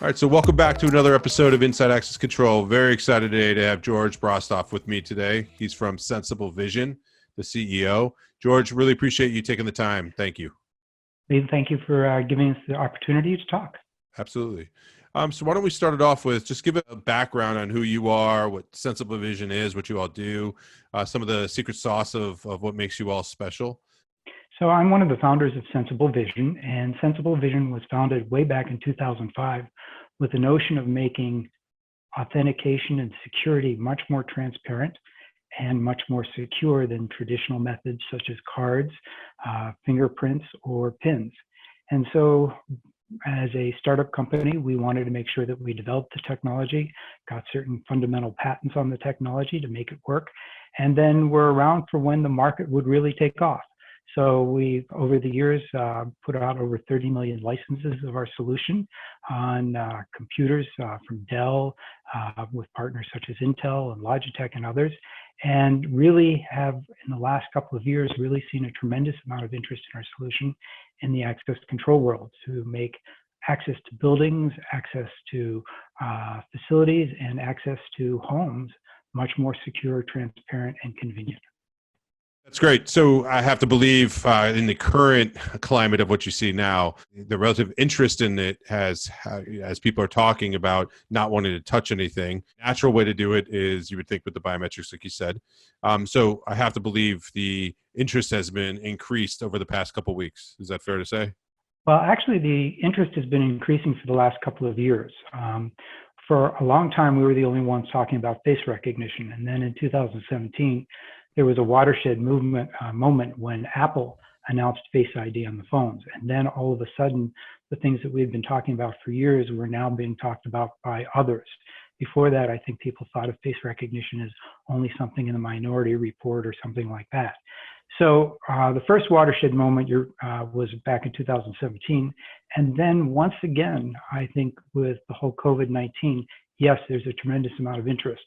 All right, so welcome back to another episode of Inside Access Control. Very excited today to have George Brostoff with me today. He's from Sensible Vision, the CEO. George, really appreciate you taking the time. Thank you. Lee, thank you for giving us the opportunity to talk. Absolutely. So why don't we start it off with just give a background on who you are, what Sensible Vision is, what you all do, some of the secret sauce of what makes you all special. So I'm one of the founders of Sensible Vision, and Sensible Vision was founded way back in 2005 with the notion of making authentication and security much more transparent and much more secure than traditional methods such as cards, fingerprints, or PINs. And so as a startup company, we wanted to make sure that we developed the technology, got certain fundamental patents on the technology to make it work, and then we're around for when the market would really take off. So we've, over the years, put out over 30 million licenses of our solution on computers from Dell, with partners such as Intel and Logitech and others, and really have, in the last couple of years, really seen a tremendous amount of interest in our solution in the access control world to make access to buildings, access to facilities, and access to homes much more secure, transparent, and convenient. That's great. So I have to believe in the current climate of what you see now, the relative interest in it has, as people are talking about not wanting to touch anything, natural way to do it is you would think with the biometrics, like you said. So I have to believe the interest has been increased over the past couple of weeks. Is that fair to say? Well, actually, the interest has been increasing for the last couple of years. For a long time, we were the only ones talking about face recognition. And then in 2017, there was a watershed moment when Apple announced Face ID on the phones. And then all of a sudden, the things that we've been talking about for years were now being talked about by others. Before that, I think people thought of face recognition as only something in the Minority Report or something like that. So the first watershed moment was back in 2017. And then once again, I think with the whole COVID-19, yes, there's a tremendous amount of interest.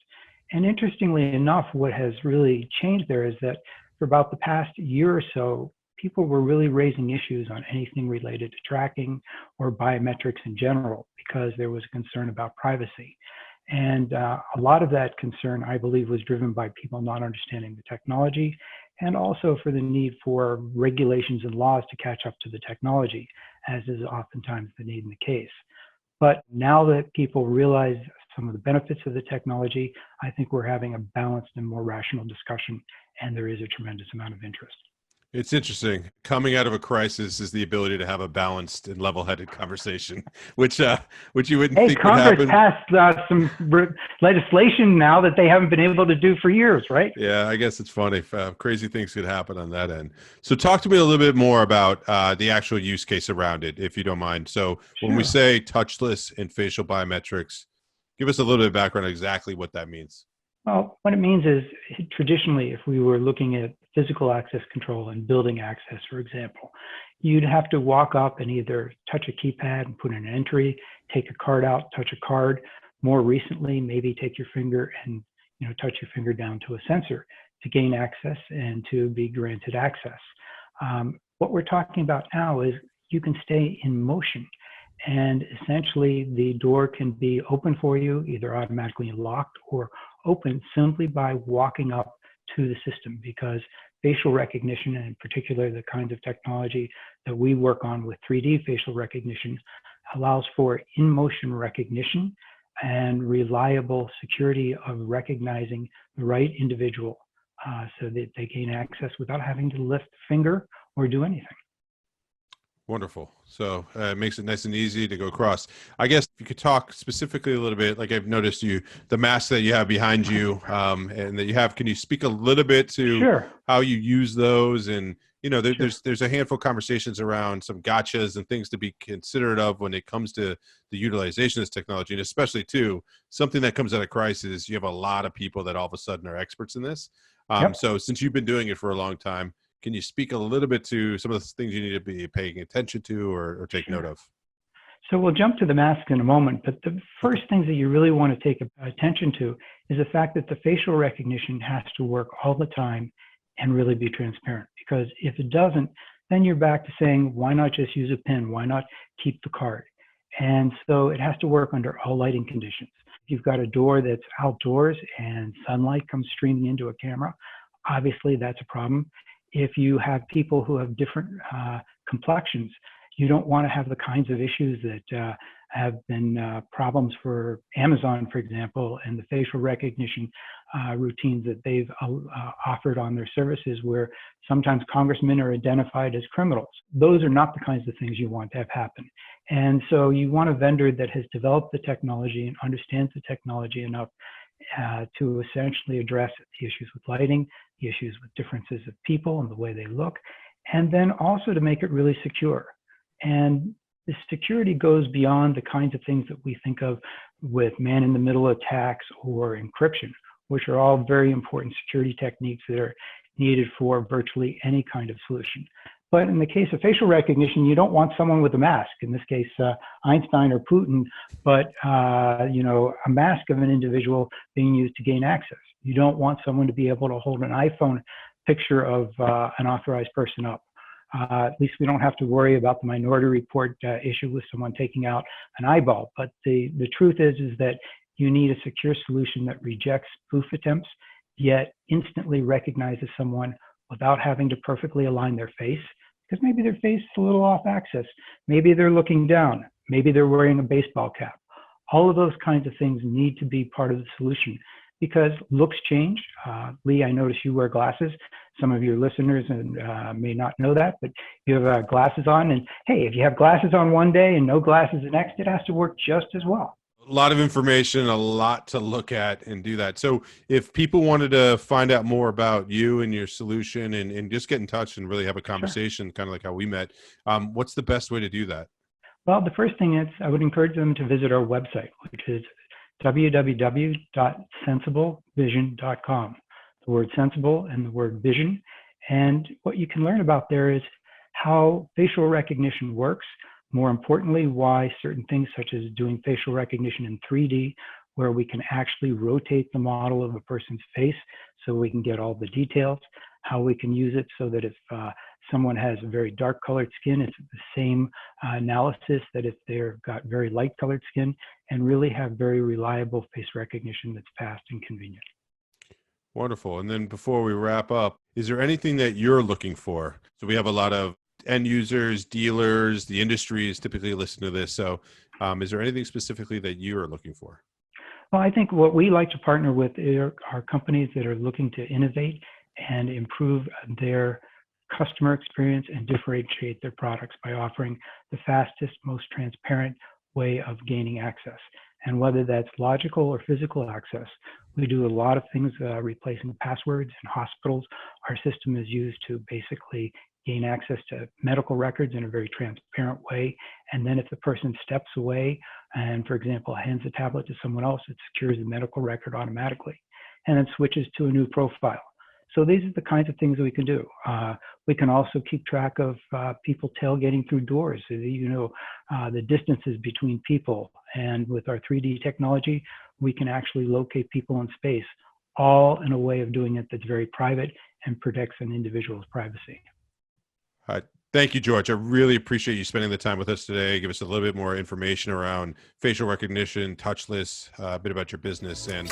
And interestingly enough, what has really changed there is that for about the past year or so, people were really raising issues on anything related to tracking or biometrics in general, because there was concern about privacy. And a lot of that concern, I believe, was driven by people not understanding the technology, and also for the need for regulations and laws to catch up to the technology, as is oftentimes the need in the case. But now that people realize some of the benefits of the technology, I think we're having a balanced and more rational discussion, and there is a tremendous amount of interest. It's interesting. Coming out of a crisis is the ability to have a balanced and level-headed conversation, which you wouldn't think would happen. Congress passed some legislation now that they haven't been able to do for years, right? Yeah, I guess it's funny. Crazy things could happen on that end. So talk to me a little bit more about the actual use case around it, if you don't mind. So when we say touchless and facial biometrics, give us a little bit of background on exactly what that means. Well, what it means is, traditionally, if we were looking at physical access control and building access, for example, you'd have to walk up and either touch a keypad and put in an entry, take a card out, touch a card. More recently, maybe take your finger and touch your finger down to a sensor to gain access and to be granted access. What we're talking about now is you can stay in motion, and essentially the door can be open for you, either automatically locked or open simply by walking up to the system, because facial recognition, and in particular the kinds of technology that we work on with 3D facial recognition, allows for in-motion recognition and reliable security of recognizing the right individual, so that they gain access without having to lift a finger or do anything. Wonderful. So it makes it nice and easy to go across. I guess if you could talk specifically a little bit, like I've noticed the mask that you have behind you, and that you have, can you speak a little bit to how you use those? And, there's a handful of conversations around some gotchas and things to be considerate of when it comes to the utilization of this technology. And especially too, something that comes out of crisis, you have a lot of people that all of a sudden are experts in this. So since you've been doing it for a long time, can you speak a little bit to some of the things you need to be paying attention to or take note of? So we'll jump to the mask in a moment, but the first things that you really want to take attention to is the fact that the facial recognition has to work all the time and really be transparent. Because if it doesn't, then you're back to saying, why not just use a PIN? Why not keep the card? And so it has to work under all lighting conditions. If you've got a door that's outdoors and sunlight comes streaming into a camera, obviously that's a problem. If you have people who have different complexions, you don't want to have the kinds of issues that have been problems for Amazon, for example, and the facial recognition routines that they've offered on their services, where sometimes congressmen are identified as criminals. Those are not the kinds of things you want to have happen. And so you want a vendor that has developed the technology and understands the technology enough to essentially address the issues with lighting, the issues with differences of people and the way they look, and then also to make it really secure. And the security goes beyond the kinds of things that we think of with man-in-the-middle attacks or encryption, which are all very important security techniques that are needed for virtually any kind of solution. But in the case of facial recognition, you don't want someone with a mask, in this case, Einstein or Putin, but a mask of an individual being used to gain access. You don't want someone to be able to hold an iPhone picture of an authorized person up. At least we don't have to worry about the Minority Report issue with someone taking out an eyeball. But the truth is that you need a secure solution that rejects spoof attempts, yet instantly recognizes someone without having to perfectly align their face, because maybe their face is a little off axis. Maybe they're looking down. Maybe they're wearing a baseball cap. All of those kinds of things need to be part of the solution, because looks change. Lee, I notice you wear glasses. Some of your listeners may not know that, but you have glasses on. And hey, if you have glasses on one day and no glasses the next, it has to work just as well. A lot of information, a lot to look at and do that. So if people wanted to find out more about you and your solution and just get in touch and really have a conversation, Sure. kind of like how we met, what's the best way to do that? Well, the first thing is I would encourage them to visit our website, which is www.sensiblevision.com. The word sensible and the word vision. And what you can learn about there is how facial recognition works. More importantly, why certain things such as doing facial recognition in 3D, where we can actually rotate the model of a person's face so we can get all the details, how we can use it so that if someone has very dark colored skin, it's the same analysis that if they've got very light colored skin, and really have very reliable face recognition that's fast and convenient. Wonderful. And then before we wrap up, is there anything that you're looking for? So we have a lot of end users, dealers, the industry is typically listening to this. So is there anything specifically that you are looking for? Well, I think what we like to partner with are companies that are looking to innovate and improve their customer experience and differentiate their products by offering the fastest, most transparent way of gaining access. And whether that's logical or physical access, we do a lot of things replacing passwords in hospitals. Our system is used to basically gain access to medical records in a very transparent way. And then if the person steps away and, for example, hands a tablet to someone else, it secures the medical record automatically and then switches to a new profile. So these are the kinds of things that we can do. We can also keep track of people tailgating through doors, so that, the distances between people. And with our 3D technology, we can actually locate people in space, all in a way of doing it that's very private and protects an individual's privacy. Thank you, George. I really appreciate you spending the time with us today. Give us a little bit more information around facial recognition, touchless, a bit about your business, and